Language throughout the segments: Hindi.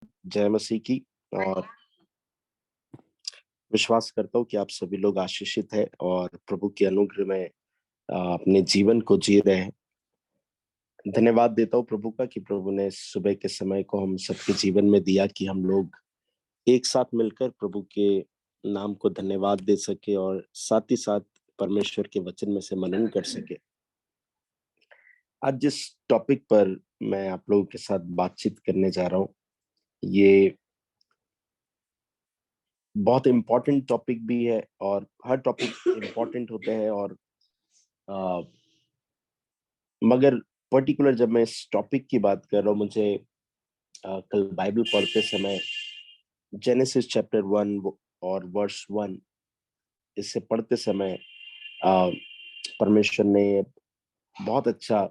जय मसीह की। और विश्वास करता हूँ कि आप सभी लोग आशीषित है और प्रभु के अनुग्रह में अपने जीवन को जी रहे हैं। धन्यवाद देता हूँ प्रभु का कि प्रभु ने सुबह के समय को हम सबके जीवन में दिया कि हम लोग एक साथ मिलकर प्रभु के नाम को धन्यवाद दे सके और साथ ही साथ परमेश्वर के वचन में से मनन कर सके। आज जिस टॉपिक पर मैं आप लोगों के साथ बातचीत करने जा रहा हूँ, ये बहुत इम्पोर्टेंट टॉपिक भी है और हर टॉपिक इम्पोर्टेंट होते हैं। और अ, मगर पर्टिकुलर जब मैं इस टॉपिक की बात कर रहा हूँ, मुझे कल बाइबल पढ़ते समय जेनेसिस चैप्टर 1 और वर्स 1, इसे पढ़ते समय अ, परमेश्वर ने बहुत अच्छा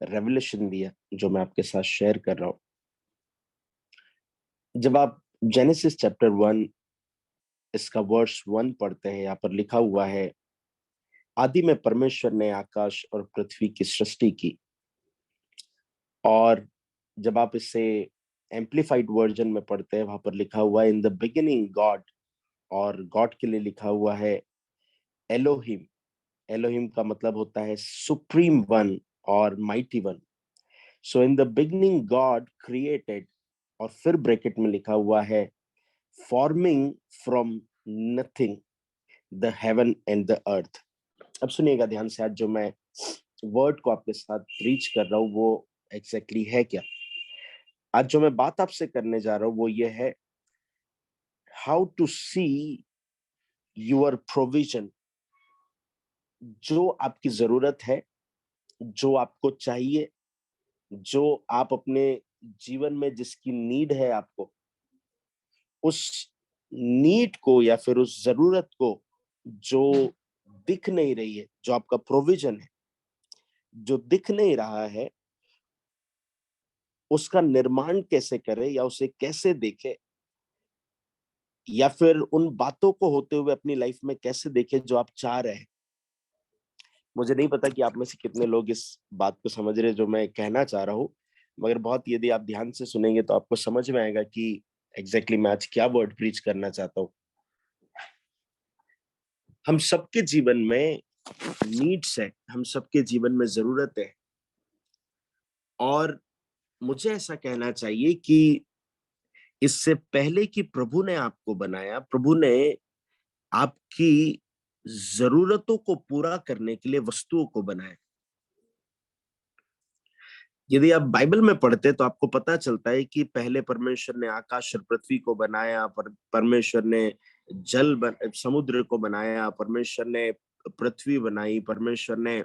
रेवलेशन दिया जो मैं आपके साथ शेयर कर रहा हूँ। जब आप जेनेसिस चैप्टर 1 इसका वर्स 1 पढ़ते हैं, यहाँ पर लिखा हुआ है, आदि में परमेश्वर ने आकाश और पृथ्वी की सृष्टि की। और जब आप इसे एम्पलीफाइड वर्जन में पढ़ते हैं, वहां पर लिखा हुआ है इन द बिगिनिंग गॉड, और गॉड के लिए लिखा हुआ है एलोहिम। एलोहिम का मतलब होता है सुप्रीम वन और mighty one. So in the beginning God created, और फिर ब्रैकेट में लिखा हुआ है forming from nothing the heaven and the earth. अब सुनिएगा ध्यान से, आज जो मैं वर्ड को आपके साथ प्रीच कर रहा हूँ वो एग्जैक्टली है क्या। आज जो मैं बात आपसे करने जा रहा हूँ वो ये है, how to see your provision. जो आपकी जरूरत है, जो आपको चाहिए, जो आप अपने जीवन में जिसकी नीड है आपको, उस नीड को या फिर उस जरूरत को जो दिख नहीं रही है, जो आपका प्रोविजन है जो दिख नहीं रहा है, उसका निर्माण कैसे करें या उसे कैसे देखें, या फिर उन बातों को होते हुए अपनी लाइफ में कैसे देखें जो आप चाह रहे हैं। मुझे नहीं पता कि आप में से कितने लोग इस बात को समझ रहे हैं जो मैं कहना चाह रहा हूँ, मगर बहुत यदि आप ध्यान से सुनेंगे तो आपको समझ में आएगा कि एग्जैक्टली मैं आज क्या वर्ड प्रीच करना चाहता हूँ। हम सबके जीवन में नीड्स है, हम सबके जीवन में जरूरत है। और मुझे ऐसा कहना चाहिए कि इससे पहले कि प्रभु ने आपको बनाया, प्रभु ने आपकी जरूरतों को पूरा करने के लिए वस्तुओं को बनाया। यदि आप बाइबल में पढ़ते तो आपको पता चलता है कि पहले परमेश्वर ने आकाश और पृथ्वी को बनाया, परमेश्वर ने समुद्र को बनाया, परमेश्वर ने पृथ्वी बनाई, परमेश्वर ने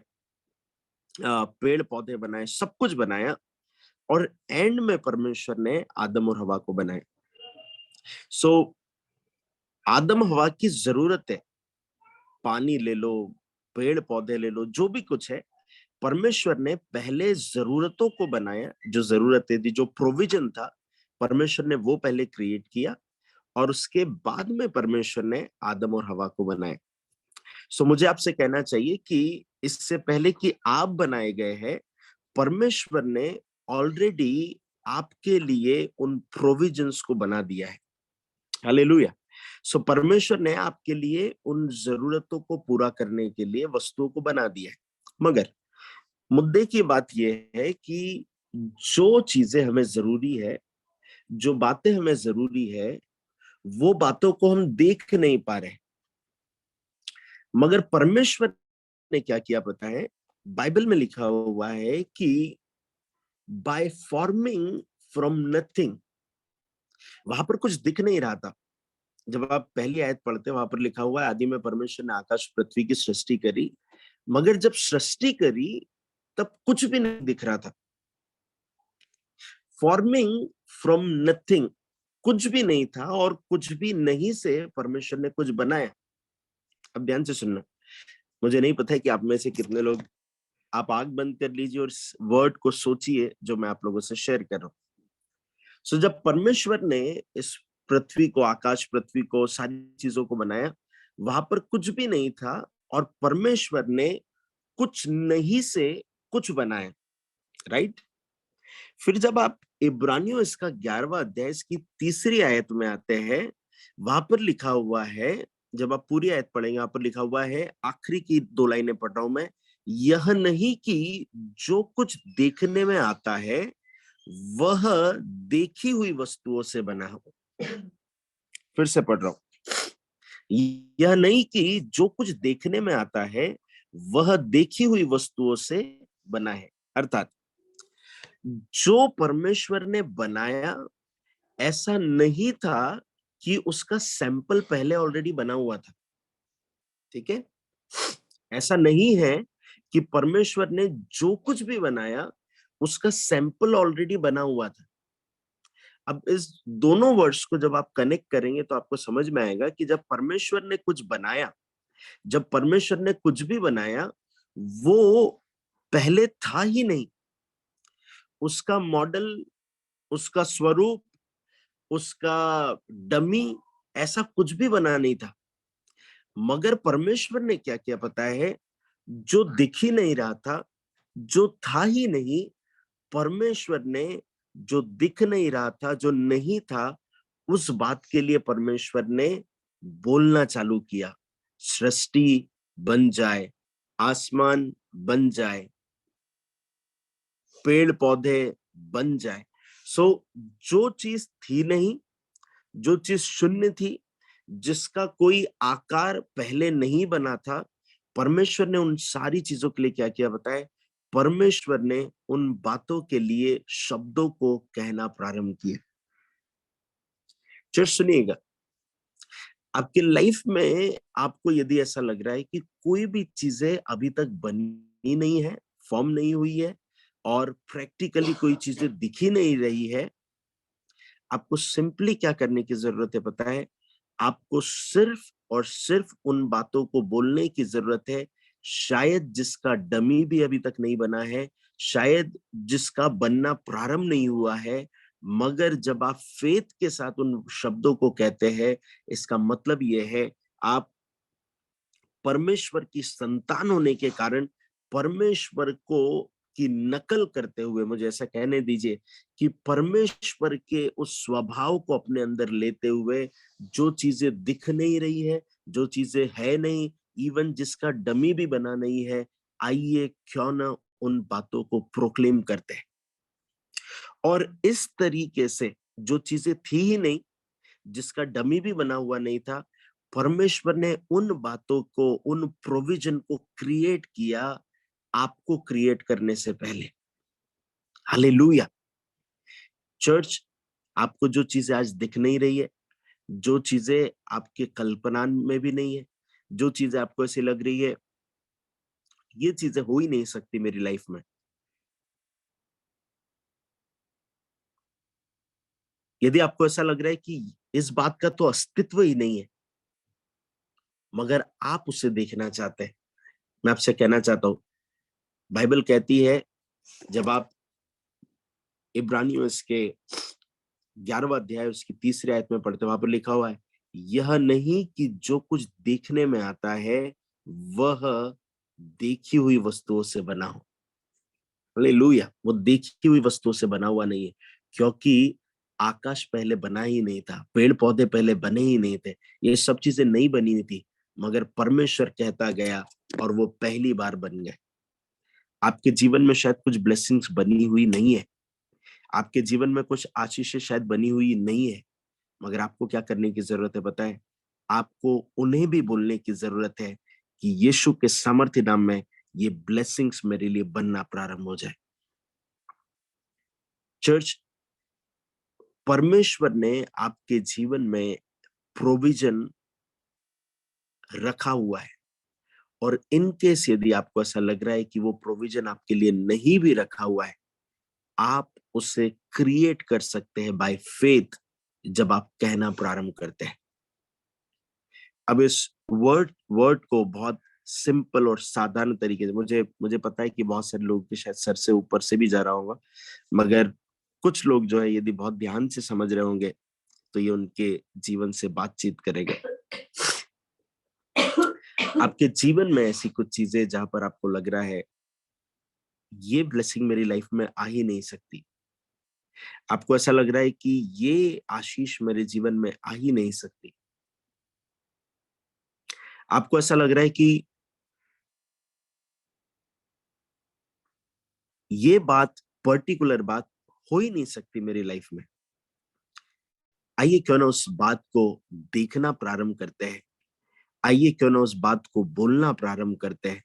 पेड़ पौधे बनाए, सब कुछ बनाया। और एंड में परमेश्वर ने आदम और हवा को बनाया। सो आदम हवा की जरूरत है, पानी ले लो, पेड़ पौधे ले लो, जो भी कुछ है, परमेश्वर ने पहले जरूरतों को बनाया। जो जरूरतें थी, जो प्रोविजन था, परमेश्वर ने वो पहले क्रिएट किया, और उसके बाद में परमेश्वर ने आदम और हवा को बनाया। सो मुझे आपसे कहना चाहिए कि इससे पहले कि आप बनाए गए हैं, परमेश्वर ने ऑलरेडी आपके लिए उन प्रोविजंस को बना दिया है। हालेलुया। सो परमेश्वर ने आपके लिए उन जरूरतों को पूरा करने के लिए वस्तुओं को बना दिया है। मगर मुद्दे की बात यह है कि जो चीजें हमें जरूरी है, जो बातें हमें जरूरी है, वो बातों को हम देख नहीं पा रहे। मगर परमेश्वर ने क्या किया पता है? बाइबल में लिखा हुआ है कि बाय फॉर्मिंग फ्रॉम नथिंग। वहां पर कुछ दिख नहीं रहा था। जब आप पहली आयत पढ़ते हैं, वहां पर लिखा हुआ है आदि में परमेश्वर ने आकाश पृथ्वी की सृष्टि करी। मगर जब सृष्टि करी तब कुछ भी नहीं दिख रहा था। फॉर्मिंग फ्रॉम नथिंग, कुछ भी नहीं था, और कुछ भी नहीं से परमेश्वर ने कुछ बनाया। अब ध्यान से सुनना। मुझे नहीं पता है कि आप में से कितने लोग, आप आंख बंद कर लीजिए और इस वर्ड को सोचिए जो मैं आप लोगों से शेयर कर रहा हूं। सो जब परमेश्वर ने इस पृथ्वी को, आकाश पृथ्वी को, सारी चीजों को बनाया, वहां पर कुछ भी नहीं था, और परमेश्वर ने कुछ नहीं से कुछ बनाया। राइट। फिर जब आप इब्रानियों इसका 11वां अध्याय इसकी 3री आयत में आते हैं, वहां पर लिखा हुआ है, जब आप पूरी आयत पढ़ेंगे वहां पर लिखा हुआ है, आखिरी की 2 लाइनें पढ़ रहा हूं मैं, यह नहीं कि जो कुछ देखने में आता है वह देखी हुई वस्तुओं से बना हो। फिर से पढ़ रहा हूं, यह नहीं कि जो कुछ देखने में आता है वह देखी हुई वस्तुओं से बना है। अर्थात जो परमेश्वर ने बनाया, ऐसा नहीं था कि उसका सैंपल पहले ऑलरेडी बना हुआ था। ठीक है, ऐसा नहीं है कि परमेश्वर ने जो कुछ भी बनाया उसका सैंपल ऑलरेडी बना हुआ था। अब इस दोनों वर्ड्स को जब आप कनेक्ट करेंगे तो आपको समझ में आएगा कि जब परमेश्वर ने कुछ बनाया, जब परमेश्वर ने कुछ भी बनाया, वो पहले था ही नहीं। उसका मॉडल, उसका स्वरूप, उसका डमी, ऐसा कुछ भी बना नहीं था। मगर परमेश्वर ने क्या किया पता है, जो दिख ही नहीं रहा था, जो था ही नहीं, परमेश्वर ने जो दिख नहीं रहा था, जो नहीं था, उस बात के लिए परमेश्वर ने बोलना चालू किया, सृष्टि बन जाए, आसमान बन जाए, पेड़ पौधे बन जाए। जो चीज थी नहीं, जो चीज शून्य थी, जिसका कोई आकार पहले नहीं बना था, परमेश्वर ने उन सारी चीजों के लिए क्या किया बताए, परमेश्वर ने उन बातों के लिए शब्दों को कहना प्रारंभ किया। चर्च सुनिएगा, आपकी लाइफ में आपको यदि ऐसा लग रहा है कि कोई भी चीजें अभी तक बनी नहीं है, फॉर्म नहीं हुई है, और प्रैक्टिकली कोई चीजें दिख ही नहीं रही है, आपको सिंपली क्या करने की जरूरत है पता है, आपको सिर्फ और सिर्फ उन बातों को बोलने की जरूरत है, शायद जिसका डमी भी अभी तक नहीं बना है, शायद जिसका बनना प्रारंभ नहीं हुआ है, मगर जब आप फेथ के साथ उन शब्दों को कहते हैं, इसका मतलब यह है आप परमेश्वर की संतान होने के कारण परमेश्वर को की नकल करते हुए, मुझे ऐसा कहने दीजिए कि परमेश्वर के उस स्वभाव को अपने अंदर लेते हुए, जो चीजें दिख नहीं रही है, जो चीजें है नहीं, इवन जिसका डमी भी बना नहीं है, आइए क्यों ना उन बातों को प्रोक्लेम करते हैं। और इस तरीके से जो चीजें थी ही नहीं, जिसका डमी भी बना हुआ नहीं था, परमेश्वर ने उन बातों को, उन प्रोविजन को क्रिएट किया आपको क्रिएट करने से पहले। हालेलुया। चर्च, आपको जो चीजें आज दिख नहीं रही है, जो चीजें आपके कल्पना में भी नहीं है, जो चीजें आपको ऐसी लग रही है ये चीजें हो ही नहीं सकती मेरी लाइफ में, यदि आपको ऐसा लग रहा है कि इस बात का तो अस्तित्व ही नहीं है, मगर आप उसे देखना चाहते हैं, मैं आपसे कहना चाहता हूं, बाइबल कहती है, जब आप इब्रानियों इसके 11वां अध्याय उसकी 3री आयत में पढ़ते, वहां पर लिखा हुआ है, यह नहीं कि जो कुछ देखने में आता है वह देखी हुई वस्तुओं से बना हो। हालेलुया। वो देखी हुई वस्तुओं से बना हुआ नहीं है, क्योंकि आकाश पहले बना ही नहीं था, पेड़ पौधे पहले बने ही नहीं थे, ये सब चीजें नहीं बनी थी, मगर परमेश्वर कहता गया और वो पहली बार बन गए। आपके जीवन में शायद कुछ ब्लेसिंग्स बनी हुई नहीं है, आपके जीवन में कुछ आशीषें शायद बनी हुई नहीं है, मगर आपको क्या करने की जरूरत है पता है, आपको उन्हें भी बोलने की जरूरत है कि यीशु के सामर्थ्य नाम में ये ब्लेसिंग्स मेरे लिए बनना प्रारंभ हो जाए। चर्च, परमेश्वर ने आपके जीवन में प्रोविजन रखा हुआ है, और इन केस यदि आपको ऐसा लग रहा है कि वो प्रोविजन आपके लिए नहीं भी रखा हुआ है, आप उसे क्रिएट कर सकते हैं बाय फेथ, जब आप कहना प्रारंभ करते हैं। अब इस वर्ड वर्ड को बहुत सिंपल और साधारण तरीके से, मुझे मुझे पता है कि बहुत सारे लोग के शायद सर से ऊपर से भी जा रहा होगा, मगर कुछ लोग जो है यदि बहुत ध्यान से समझ रहे होंगे तो ये उनके जीवन से बातचीत करेगा। आपके जीवन में ऐसी कुछ चीजें जहां पर आपको लग रहा है ये ब्लेसिंग मेरी लाइफ में आ ही नहीं सकती, आपको ऐसा लग रहा है कि ये आशीष मेरे जीवन में आ ही नहीं सकती। आपको ऐसा लग रहा है कि ये बात, पर्टिकुलर बात हो ही नहीं सकती मेरी लाइफ में। आइए क्यों ना उस बात को देखना प्रारंभ करते हैं। आइए क्यों ना उस बात को बोलना प्रारंभ करते हैं,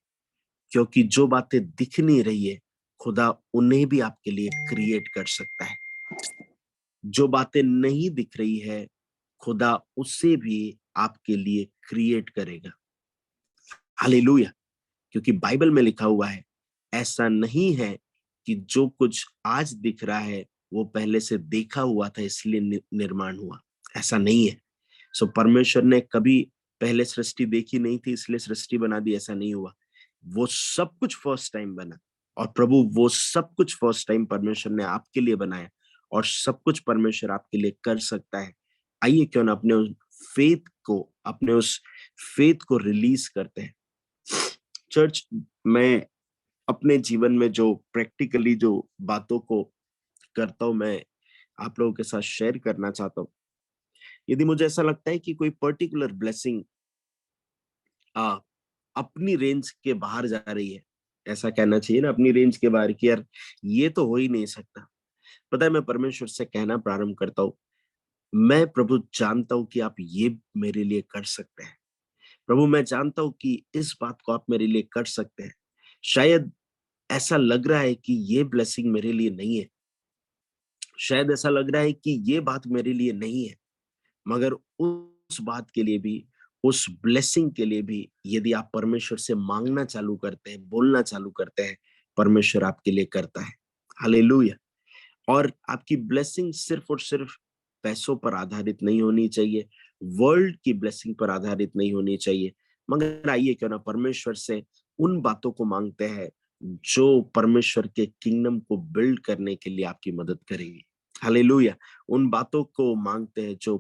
क्योंकि जो बातें दिख नहीं रही है, खुदा उन्हें भी आपके लिए क्रिएट कर सकता है। जो बातें नहीं दिख रही है, खुदा उससे भी आपके लिए क्रिएट करेगा। हालेलुया। क्योंकि बाइबल में लिखा हुआ है, ऐसा नहीं है कि जो कुछ आज दिख रहा है वो पहले से देखा हुआ था इसलिए निर्माण हुआ। ऐसा नहीं है। सो परमेश्वर ने कभी पहले सृष्टि देखी नहीं थी इसलिए सृष्टि बना दी, ऐसा नहीं हुआ। वो सब कुछ फर्स्ट टाइम बना, और प्रभु वो सब कुछ फर्स्ट टाइम परमेश्वर ने आपके लिए बनाया, और सब कुछ परमेश्वर आपके लिए कर सकता है। आइए क्यों ना अपने उस फेथ को रिलीज करते हैं। चर्च, मैं अपने जीवन में जो प्रैक्टिकली जो बातों को करता हूं, मैं आप लोगों के साथ शेयर करना चाहता हूं। यदि मुझे ऐसा लगता है कि कोई पर्टिकुलर ब्लेसिंग अपनी रेंज के बाहर जा रही है, ऐसा कहना चाहिए ना, अपनी रेंज के बाहर, कि यार ये तो हो ही नहीं सकता। पता है, मैं परमेश्वर से कहना प्रारंभ करता हूँ, मैं प्रभु जानता हूँ कि आप ये मेरे लिए कर सकते हैं। प्रभु मैं जानता हूँ कि इस बात को आप मेरे लिए कर सकते हैं। शायद ऐसा लग रहा है कि ये ब्लेसिंग मेरे लिए नहीं है, शायद ऐसा लग रहा है कि ये बात मेरे लिए नहीं है, मगर उस बात के लिए भी, उस ब्लेसिंग के लिए भी यदि आप परमेश्वर से मांगना चालू करते हैं, बोलना चालू करते हैं, परमेश्वर आपके लिए करता है। हालेलुया। और आपकी ब्लेसिंग सिर्फ और सिर्फ पैसों पर आधारित नहीं होनी चाहिए, वर्ल्ड की ब्लेसिंग पर आधारित नहीं होनी चाहिए, मगर आइए क्यों ना परमेश्वर से उन बातों को मांगते हैं जो परमेश्वर के किंगडम को बिल्ड करने के लिए आपकी मदद करेंगी। हालेलुया। उन बातों को मांगते हैं जो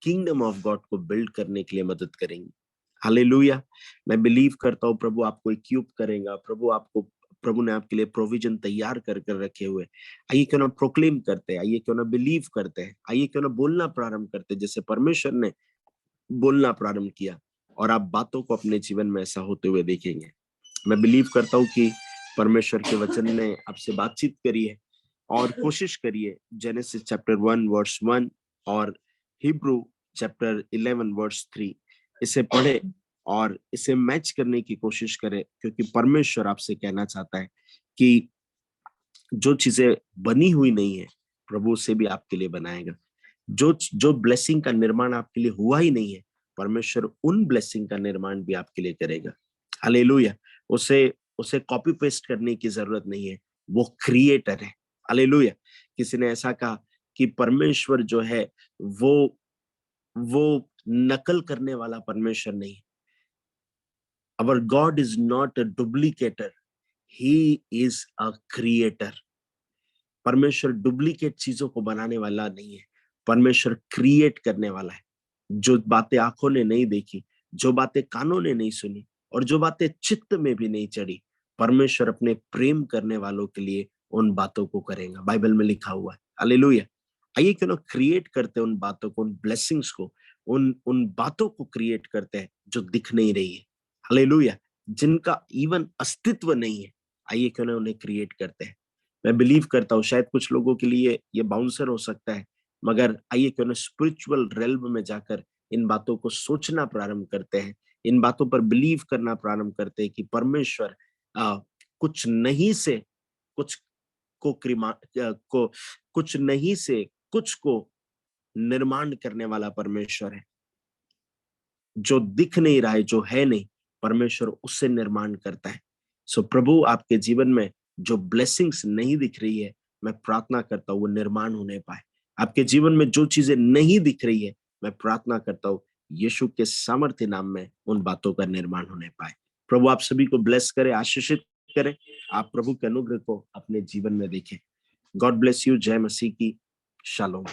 किंगडम ऑफ गॉड को बिल्ड करने के लिए मदद करेंगी। हालेलुया। मैं बिलीव करता हूँ प्रभु आपको इक्विप करेगा, प्रभु ने आपके लिए प्रोविजन तैयार कर कर रखे हुए। आइए क्यों ना प्रोक्लेम करते हैं, आइए क्यों ना बिलीव करते हैं, आइए क्यों ना बोलना प्रारंभ करते हैं जैसे परमेश्वर ने बोलना प्रारंभ किया, और आप बातों को अपने जीवन में ऐसा होते हुए देखेंगे। मैं बिलीव करता हूँ कि परमेश्वर के वचन ने आपसे बातचीत करी है, और कोशिश करिए जेनेसिस चैप्टर 1 वर्स 1 और हिब्रू चैप्टर 11 वर्स 3 इसे पढ़े और इसे मैच करने की कोशिश करें, क्योंकि परमेश्वर आपसे कहना चाहता है कि जो चीजें बनी हुई नहीं है, प्रभु उसे भी आपके लिए बनाएगा। जो जो ब्लेसिंग का निर्माण आपके लिए हुआ ही नहीं है, परमेश्वर उन ब्लेसिंग का निर्माण भी आपके लिए करेगा। हालेलुया। उसे उसे कॉपी पेस्ट करने की जरूरत नहीं है, वो क्रिएटर है। हालेलुया। किसी ने ऐसा कहा कि परमेश्वर जो है वो वो नकल करने वाला परमेश्वर नहीं। Our God is not a duplicator, he is a creator. परमेश्वर डुप्लीकेट चीजों को बनाने वाला नहीं है, परमेश्वर क्रिएट करने वाला है। जो बातें आंखों ने नहीं देखी, जो बातें कानों ने नहीं सुनी, और जो बातें चित्त में भी नहीं चढ़ी, परमेश्वर अपने प्रेम करने वालों के लिए उन बातों को करेगा। बाइबल में लिखा हुआ है। हालेलुया। आइए क्यों ना क्रिएट करते उन बातों को, उन ब्लेसिंग्स को, उन उन बातों को क्रिएट करते हैं जो दिख नहीं रही है। हालेलुया। जिनका इवन अस्तित्व नहीं है, आइए क्यों ना उन्हें क्रिएट करते हैं। मैं बिलीव करता हूँ शायद कुछ लोगों के लिए ये बाउंसर हो सकता है, मगर आइए क्यों ना स्पिरिचुअल रेल्म में जाकर इन बातों को सोचना प्रारंभ करते हैं, इन बातों पर बिलीव करना प्रारंभ करते हैं कि परमेश्वर आ, कुछ नहीं से कुछ को को कुछ नहीं से कुछ को निर्माण करने वाला परमेश्वर है। जो दिख नहीं रहा है, जो है नहीं, परमेश्वर उससे निर्माण करता है। सो प्रभु आपके जीवन में जो ब्लेसिंग्स नहीं दिख रही है, मैं प्रार्थना करता हूँ वो निर्माण होने पाए। आपके जीवन में जो चीजें नहीं दिख रही है, मैं प्रार्थना करता हूँ यीशु के सामर्थ्य नाम में उन बातों का निर्माण होने पाए। प्रभु आप सभी को ब्लेस करे, आशीषित करे। आप प्रभु के अनुग्रह को अपने जीवन में देखें। God bless you. जय मसीह की। शालोम।